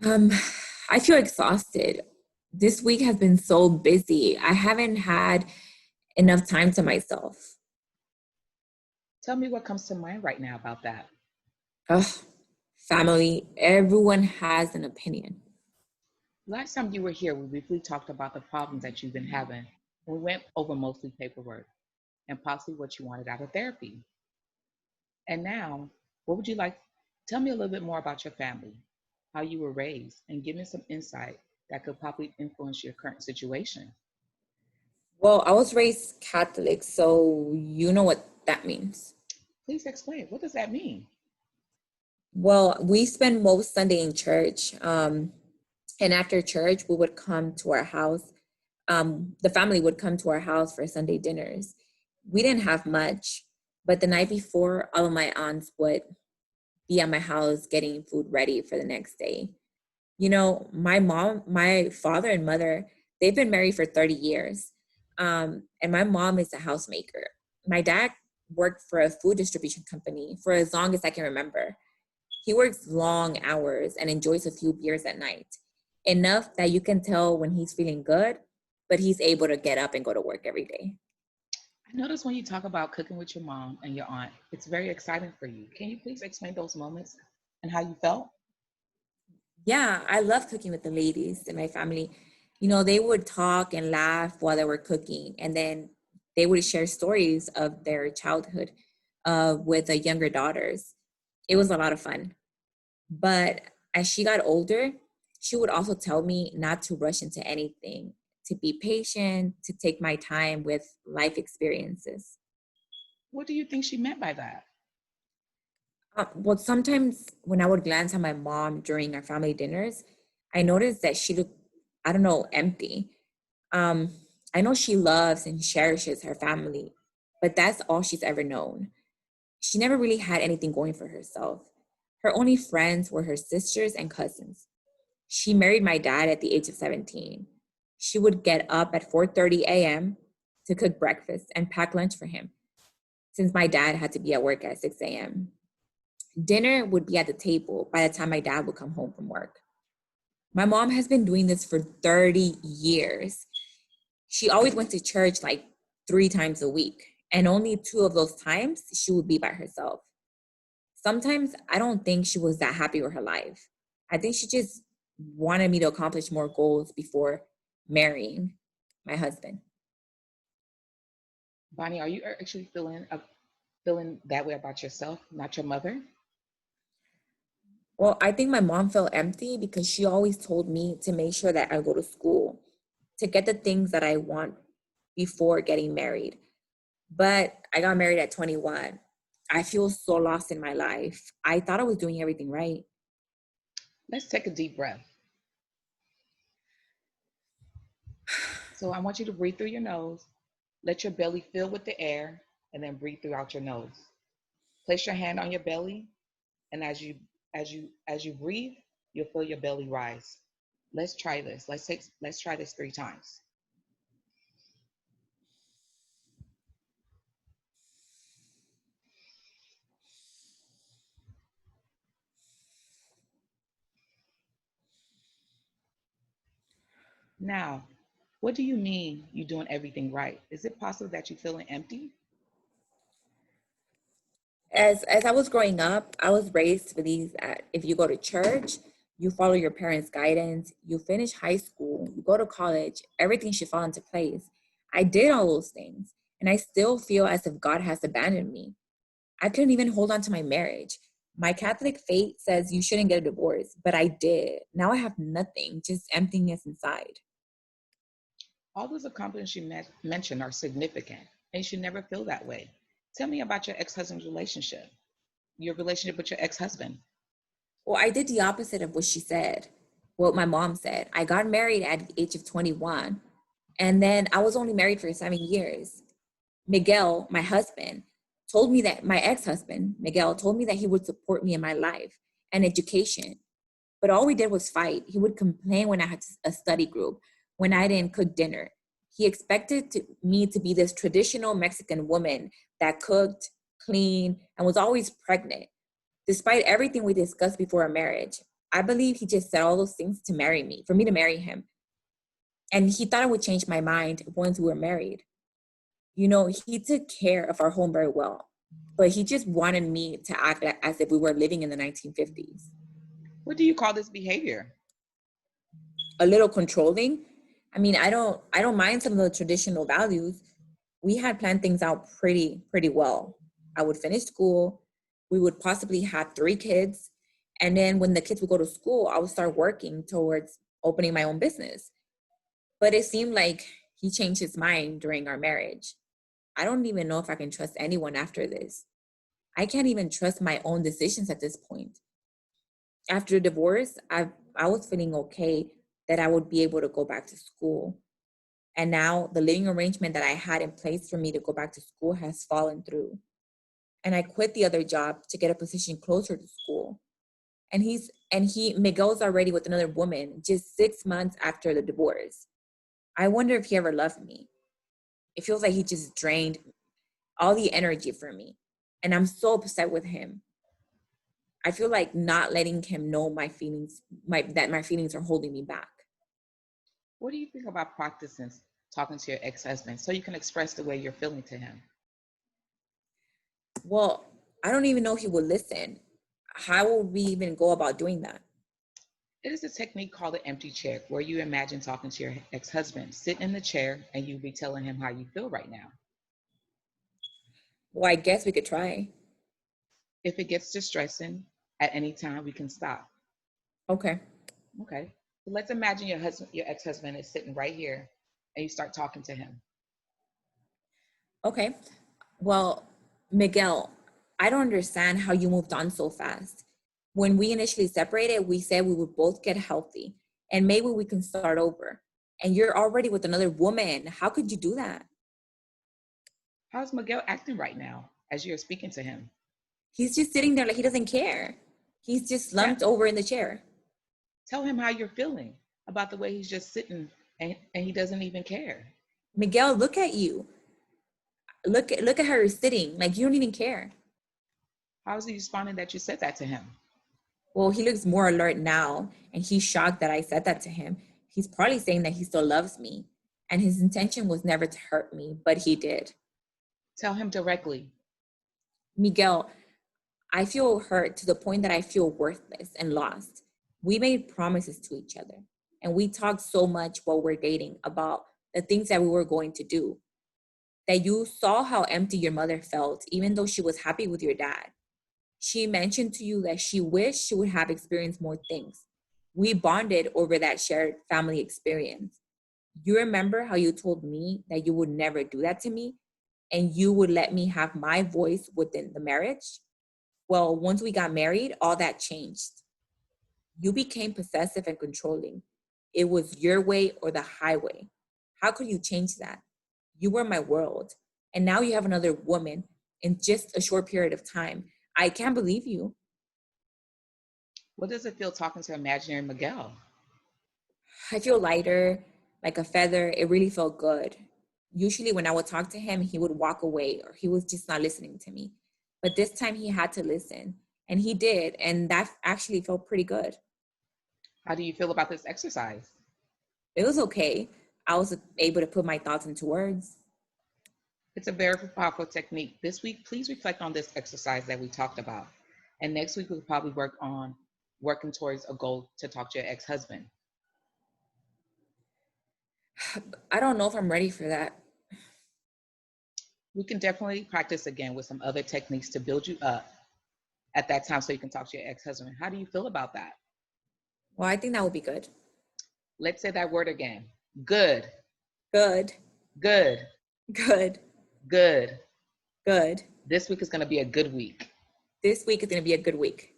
Um, I feel exhausted. This week has been so busy. I haven't had enough time to myself. Tell me what comes to mind right now about that. Ugh, family, everyone has an opinion. Last time you were here, we briefly talked about the problems that you've been having. We went over mostly paperwork and possibly what you wanted out of therapy. And now, what would you like? Tell me a little bit more about your family, how you were raised, and give me some insight that could probably influence your current situation. Well, I was raised Catholic, so you know what that means. Please explain. What does that mean? Well, we spend most Sunday in church. And after church, we would come to our house. The family would come to our house for Sunday dinners. We didn't have much, but the night before, all of my aunts would be at my house getting food ready for the next day. You know, my father and mother, they've been married for 30 years. And my mom is a housemaker. My dad worked for a food distribution company for as long as I can remember. He works long hours and enjoys a few beers at night, enough that you can tell when he's feeling good, but he's able to get up and go to work every day. I notice when you talk about cooking with your mom and your aunt, it's very exciting for you. Can you please explain those moments and how you felt? Yeah, I love cooking with the ladies in my family. You know, they would talk and laugh while they were cooking, and then they would share stories of their childhood with the younger daughters. It was a lot of fun. But as she got older, she would also tell me not to rush into anything, to be patient, to take my time with life experiences. What do you think she meant by that? Well, sometimes when I would glance at my mom during our family dinners, I noticed that she looked, I don't know, empty. Um, I know she loves and cherishes her family, but that's all she's ever known. She never really had anything going for herself. Her only friends were her sisters and cousins. She married my dad at the age of 17. She would get up at 4:30 a.m. to cook breakfast and pack lunch for him, since my dad had to be at work at 6 a.m. Dinner would be at the table by the time my dad would come home from work. My mom has been doing this for 30 years. She always went to church like 3 times a week, and only two of those times she would be by herself. Sometimes I don't think she was that happy with her life. I think she just wanted me to accomplish more goals before marrying my husband. Bonnie, are you actually feeling that way about yourself, not your mother? Well, I think my mom felt empty because she always told me to make sure that I go to school, to get the things that I want before getting married. But I got married at 21. I feel so lost in my life. I thought I was doing everything right. Let's take a deep breath. So I want you to breathe through your nose, let your belly fill with the air, and then breathe throughout your nose. Place your hand on your belly, and as you breathe, you'll feel your belly rise. Let's try this. Let's try this 3 times. Now, what do you mean you're doing everything right? Is it possible that you're feeling empty? As I was growing up, I was raised to believe that if you go to church, you follow your parents' guidance, you finish high school, you go to college, everything should fall into place. I did all those things, and I still feel as if God has abandoned me. I couldn't even hold on to my marriage. My Catholic faith says you shouldn't get a divorce, but I did. Now I have nothing, just emptiness inside. All those accomplishments you mentioned are significant, and you should never feel that way. Tell me about your ex-husband's relationship, your relationship with your ex-husband. Well, I did the opposite of what she said, what my mom said. I got married at the age of 21, and then I was only married for 7 years. Miguel, my husband, told me that my ex husband, Miguel, told me that he would support me in my life and education. But all we did was fight. He would complain when I had a study group, when I didn't cook dinner. He expected me to be this traditional Mexican woman that cooked, cleaned, and was always pregnant. Despite everything we discussed before our marriage, I believe he just said all those things to marry me, for me to marry him. And he thought I would change my mind once we were married. You know, he took care of our home very well, but he just wanted me to act as if we were living in the 1950s. What do you call this behavior? A little controlling. I mean, I don't mind some of the traditional values. We had planned things out pretty well. I would finish school, we would possibly have 3 kids, and then when the kids would go to school, I would start working towards opening my own business. But it seemed like he changed his mind during our marriage. I don't even know if I can trust anyone after this. I can't even trust my own decisions at this point. After the divorce, I was feeling okay that I would be able to go back to school. And now the living arrangement that I had in place for me to go back to school has fallen through. And I quit the other job to get a position closer to school. Miguel's already with another woman just 6 months after the divorce. I wonder if he ever loved me. It feels like he just drained all the energy from me. And I'm so upset with him. I feel like not letting him know my feelings, that my feelings are holding me back. What do you think about practicing talking to your ex-husband so you can express the way you're feeling to him? Well, I don't even know if he would listen. How would we even go about doing that? It is a technique called the empty chair, where you imagine talking to your ex-husband. Sit in the chair and you be telling him how you feel right now. Well, I guess we could try. If it gets distressing at any time, we can stop. Okay. Okay. So let's imagine your ex-husband is sitting right here and you start talking to him. Okay. Well, Miguel, I don't understand how you moved on so fast. When we initially separated, we said we would both get healthy and maybe we can start over. And you're already with another woman. How could you do that? How's Miguel acting right now as you're speaking to him? He's just sitting there like he doesn't care. He's just Tell, slumped over in the chair. tell him how you're feeling about the way he's just sitting and he doesn't even care. Miguel, look at you. Look at how you're sitting. Like you don't even care. How is he responding that you said that to him? Well, he looks more alert now, and he's shocked that I said that to him. He's probably saying that he still loves me, and his intention was never to hurt me, but he did. Tell him directly. Miguel, I feel hurt to the point that I feel worthless and lost. We made promises to each other, and we talked so much while we're dating about the things that we were going to do. That you saw how empty your mother felt, even though she was happy with your dad. She mentioned to you that she wished she would have experienced more things. We bonded over that shared family experience. You remember how you told me that you would never do that to me and you would let me have my voice within the marriage? Well, once we got married, all that changed. You became possessive and controlling. It was your way or the highway. How could you change that? You were my world. And now you have another woman in just a short period of time. I can't believe you. What does it feel talking to imaginary Miguel? I feel lighter, like a feather. It really felt good. Usually, when I would talk to him, he would walk away or he was just not listening to me. But this time, he had to listen. And he did. And that actually felt pretty good. How do you feel about this exercise? It was okay. I was able to put my thoughts into words. It's a very powerful technique. This week, please reflect on this exercise that we talked about. And next week, we'll probably work on working towards a goal to talk to your ex-husband. I don't know if I'm ready for that. We can definitely practice again with some other techniques to build you up at that time so you can talk to your ex-husband. How do you feel about that? Well, I think that would be good. Let's say that word again. Good, Good, good, good, good. good. This week is going to be a good week. This week is going to be a good week.